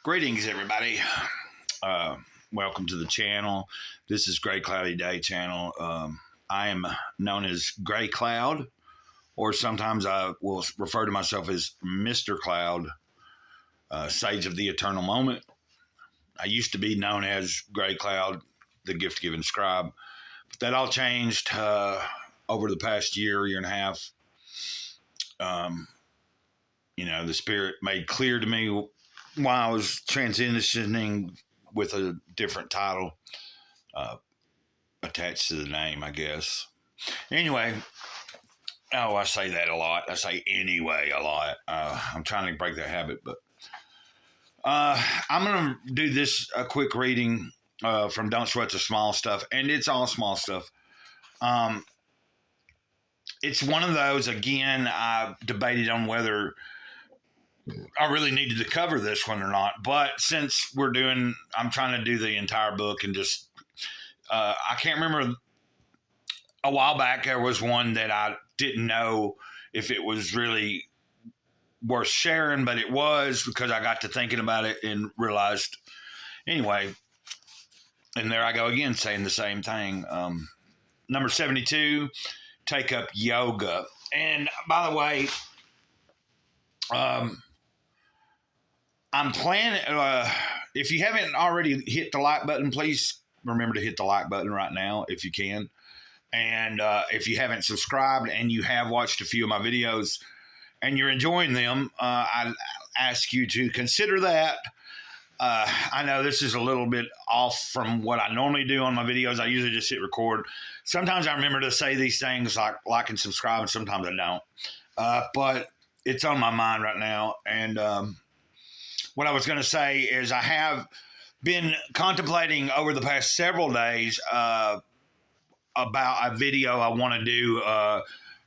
Greetings, everybody. Uh, Welcome to the channel. This is Gray Cloudy Day channel. I am known as Gray Cloud, or sometimes I will refer to myself as Mr. Cloud, Sage of the Eternal Moment. I used to be known as Gray Cloud, the gift-giving scribe, but that all changed over the past year and a half. The Spirit made clear to me while I was transitioning with a different title attached to the name, I guess. Anyway, I say that a lot. I say anyway a lot. I'm trying to break that habit, but I'm going to do this a quick reading from Don't Sweat the Small Stuff, and it's all small stuff. It's one of those, again, I debated on whether I really needed to cover this one or not, but since I'm trying to do the entire book and just, I can't remember, a while back there was one that I didn't know if it was really worth sharing, but it was, because I got to thinking about it and realized, anyway, and there I go again saying the same thing. Number 72, take up yoga. And by the way, I'm planning, if you haven't already hit the like button, please remember to hit the like button right now if you can. And if you haven't subscribed and you have watched a few of my videos and you're enjoying them, I ask you to consider that. I know this is a little bit off from what I normally do on my videos. I usually just hit record. Sometimes I remember to say these things like and subscribe, and sometimes I don't. But it's on my mind right now. And what I was going to say is I have been contemplating over the past several days about a video I want to do,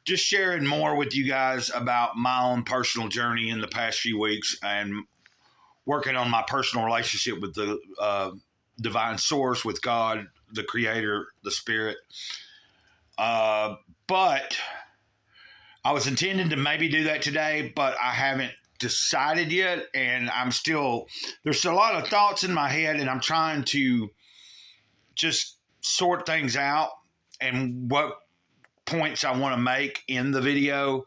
just sharing more with you guys about my own personal journey in the past few weeks and working on my personal relationship with the divine source, with God, the creator, the spirit. But I was intending to maybe do that today, but I haven't decided yet, and there's a lot of thoughts in my head, and I'm trying to just sort things out and what points I want to make in the video.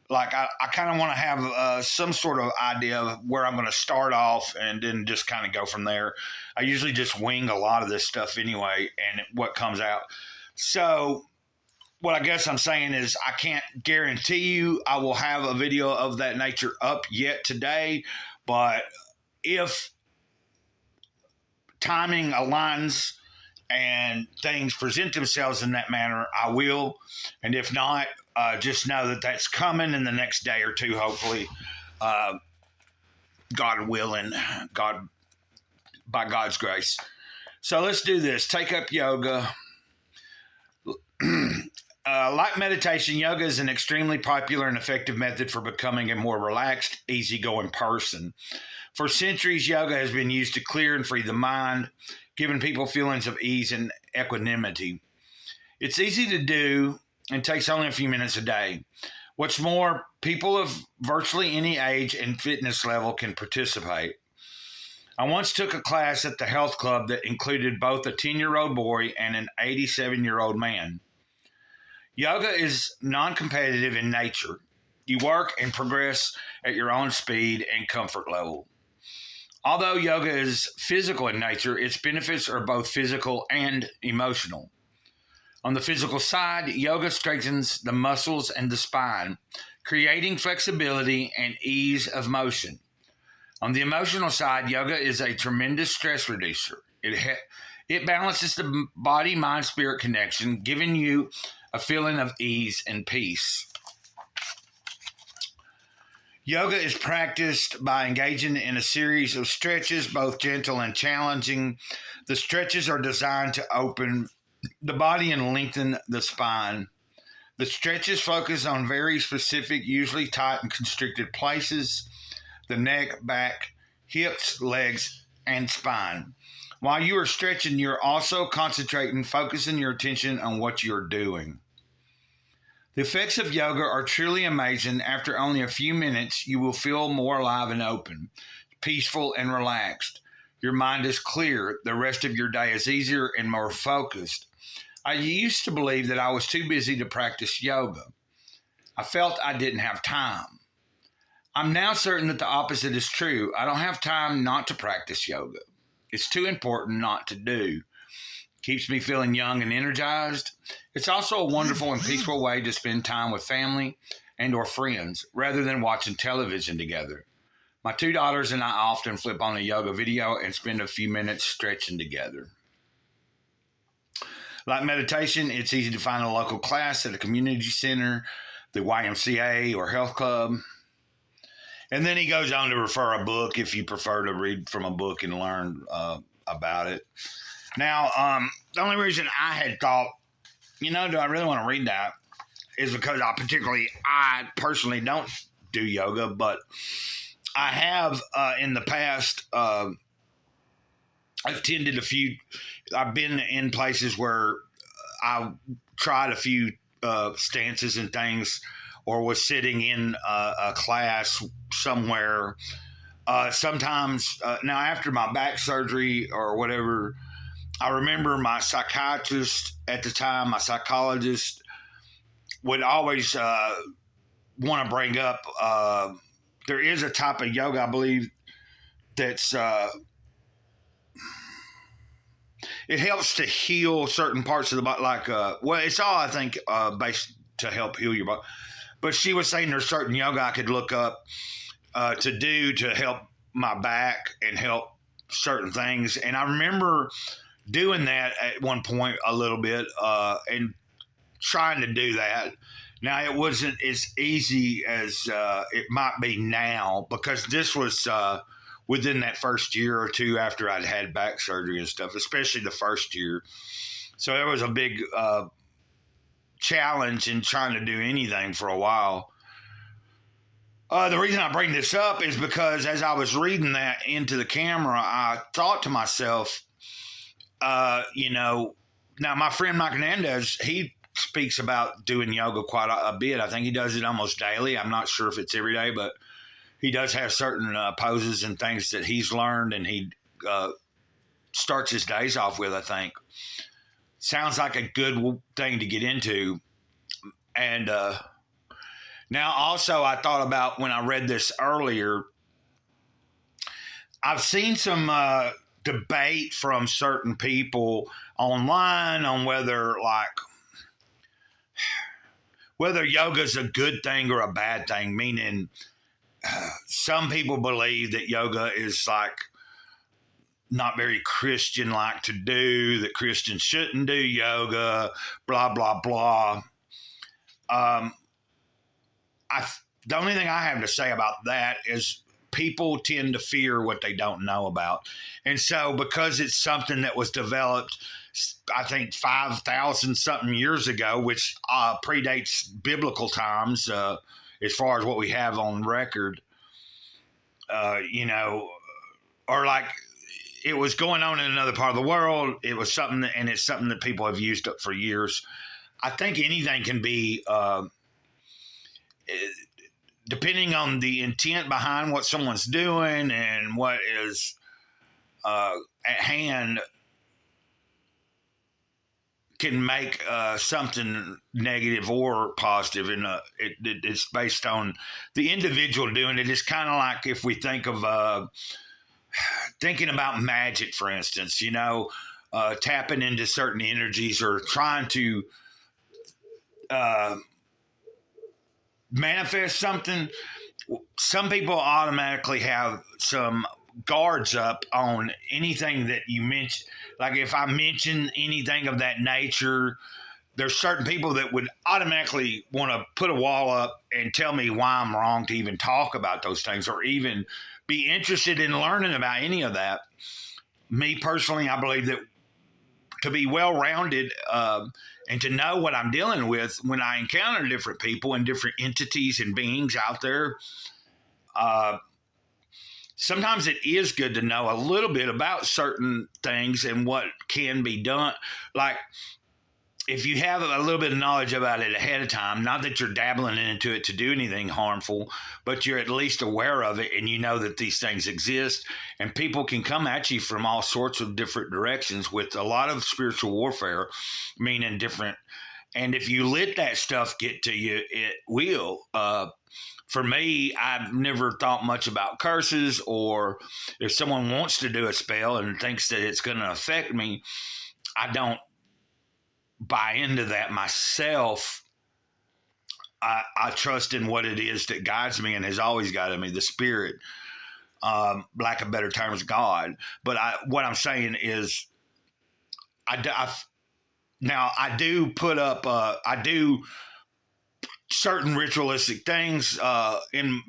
Like I kind of want to have some sort of idea of where I'm going to start off and then just kind of go from there. I usually just wing a lot of this stuff anyway, and what comes out. So what I guess I'm saying is I can't guarantee you I will have a video of that nature up yet today, but if timing aligns and things present themselves in that manner, I will. And if not, just know that that's coming in the next day or two, hopefully, God willing, by God's grace. So let's do this. Take up yoga. Like meditation, yoga is an extremely popular and effective method for becoming a more relaxed, easygoing person. For centuries, yoga has been used to clear and free the mind, giving people feelings of ease and equanimity. It's easy to do and takes only a few minutes a day. What's more, people of virtually any age and fitness level can participate. I once took a class at the health club that included both a 10-year-old boy and an 87-year-old man. Yoga is non-competitive in nature. You work and progress at your own speed and comfort level. Although yoga is physical in nature, its benefits are both physical and emotional. On the physical side, yoga strengthens the muscles and the spine, creating flexibility and ease of motion. On the emotional side, yoga is a tremendous stress reducer. It balances the body-mind-spirit connection, giving you a feeling of ease and peace. Yoga is practiced by engaging in a series of stretches, both gentle and challenging. The stretches are designed to open the body and lengthen the spine. The stretches focus on very specific, usually tight and constricted places: the neck, back, hips, legs, and spine. While you are stretching, you're also concentrating, focusing your attention on what you're doing. The effects of yoga are truly amazing. After only a few minutes, you will feel more alive and open. peaceful and relaxed. Your mind is clear. The rest of your day is easier and more focused. I used to believe that I was too busy to practice yoga. I felt I didn't have time. I'm now certain that the opposite is true. I don't have time not to practice yoga. It's too important not to do. Keeps me feeling young and energized. It's also a wonderful and peaceful way to spend time with family and or friends rather than watching television together. My two daughters and I often flip on a yoga video and spend a few minutes stretching together. Like meditation, it's easy to find a local class at a community center, the YMCA, or health club. And then he goes on to refer a book if you prefer to read from a book and learn about it. Now, the only reason I had thought, do I really want to read that is because I personally don't do yoga, but I have in the past attended I've been in places where I tried a few stances and things, or was sitting in a class somewhere. Sometimes, now after my back surgery or whatever, I remember my psychiatrist at the time, my psychologist, would always want to bring up there is a type of yoga, I believe, that's it helps to heal certain parts of the body. Like, it's all, I think, based to help heal your body. But she was saying there's certain yoga I could look up to do to help my back and help certain things. And I remember doing that at one point a little bit and trying to do that. Now, it wasn't as easy as it might be now, because this was within that first year or two after I'd had back surgery and stuff, especially the first year. So there was a big challenge in trying to do anything for a while. The reason I bring this up is because as I was reading that into the camera, I thought to myself, now my friend Mike Hernandez, he speaks about doing yoga quite a bit. I think he does it almost daily. I'm not sure if it's every day, but he does have certain poses and things that he's learned, and he starts his days off with, I think. Sounds like a good thing to get into. And now also I thought about, when I read this earlier, I've seen some debate from certain people online on whether yoga is a good thing or a bad thing, meaning some people believe that yoga is not very Christian-like to do, that Christians shouldn't do yoga, blah, blah, blah. The only thing I have to say about that is people tend to fear what they don't know about. And so because it's something that was developed, I think 5,000 something years ago, which predates biblical times as far as what we have on record, or like it was going on in another part of the world. It was something and it's something that people have used up for years. I think anything can be, depending on the intent behind what someone's doing and what is at hand, can make something negative or positive. And it's based on the individual doing it. It's kind of like if we think of thinking about magic, for instance, tapping into certain energies or trying to manifest something. Some people automatically have some guards up on anything that you mention. Like if I mention anything of that nature, there's certain people that would automatically want to put a wall up and tell me why I'm wrong to even talk about those things or even be interested in learning about any of that. Me personally, I believe that to be well-rounded and to know what I'm dealing with when I encounter different people and different entities and beings out there, sometimes it is good to know a little bit about certain things and what can be done. Like if you have a little bit of knowledge about it ahead of time, not that you're dabbling into it to do anything harmful, but you're at least aware of it and you know that these things exist, and people can come at you from all sorts of different directions with a lot of spiritual warfare, meaning different. And if you let that stuff get to you, it will. For me, I've never thought much about curses, or if someone wants to do a spell and thinks that it's going to affect me, I don't buy into that myself. I trust in what it is that guides me and has always guided me, the spirit, lack of better terms, God. But what I'm saying is, now I do put up, I do certain ritualistic things in,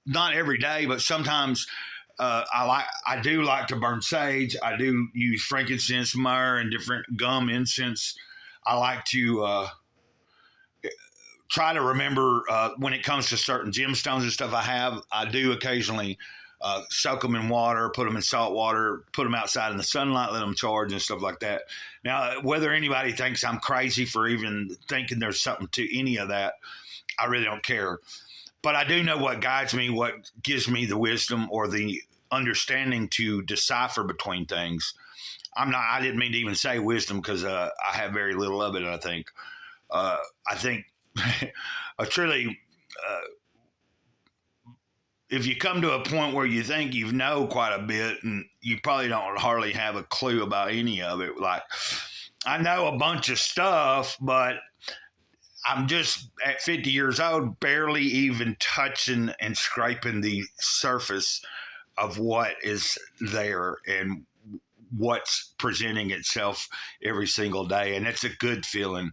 not every day, but sometimes I do like to burn sage. I do use frankincense, myrrh, and different gum incense. I like to try to remember when it comes to certain gemstones and stuff I do occasionally soak them in water, put them in salt water, put them outside in the sunlight, let them charge and stuff like that. Now, whether anybody thinks I'm crazy for even thinking there's something to any of that, I really don't care. But I do know what guides me, what gives me the wisdom or the understanding to decipher between things. I didn't mean to even say wisdom because I have very little of it, I think a truly, if you come to a point where you think you know quite a bit and you probably don't hardly have a clue about any of it, like I know a bunch of stuff, but I'm just at 50 years old, barely even touching and scraping the surface of what is there and what's presenting itself every single day. And it's a good feeling.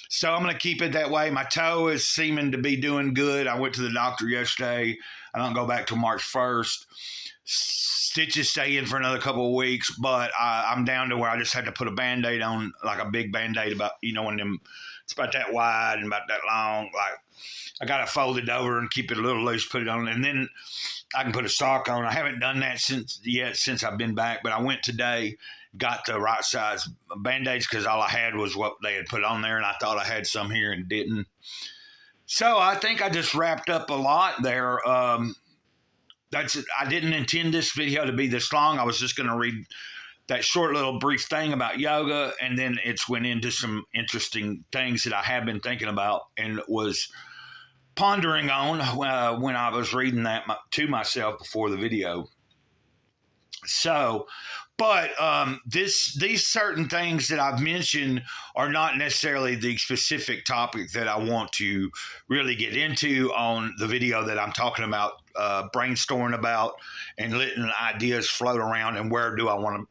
So I'm going to keep it that way. My toe is seeming to be doing good. I went to the doctor yesterday. I don't go back till March 1st. Stitches stay in for another couple of weeks, but I'm down to where I just had to put a Band-Aid on, like a big Band-Aid about, when them, it's about that wide and about that long. Like I got to fold it over and keep it a little loose, put it on, and then I can put a sock on. I haven't done that since I've been back, but I went today, got the right size Band-Aids because all I had was what they had put on there, and I thought I had some here and didn't. So I think I just wrapped up a lot there. I didn't intend this video to be this long. I was just going to read that short little brief thing about yoga, and then it's went into some interesting things that I have been thinking about and was pondering on when I was reading that to myself before the video. So, but these certain things that I've mentioned are not necessarily the specific topic that I want to really get into on the video that I'm talking about, brainstorming about, and letting ideas float around. And where do I want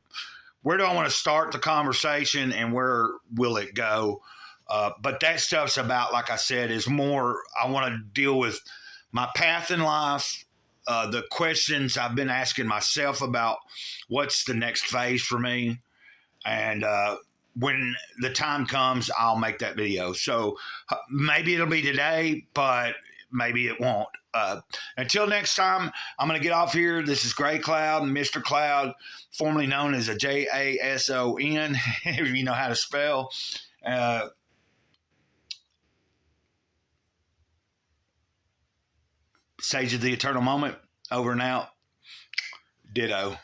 to start the conversation, and where will it go? But that stuff's about, like I said, is more. I want to deal with my path in life. The questions I've been asking myself about what's the next phase for me. And when the time comes, I'll make that video. So maybe it'll be today, but maybe it won't. Until next time, I'm going to get off here. This is Gray Cloud, Mr. Cloud, formerly known as a Jason, if you know how to spell. Sage of the Eternal Moment, over and out. Ditto.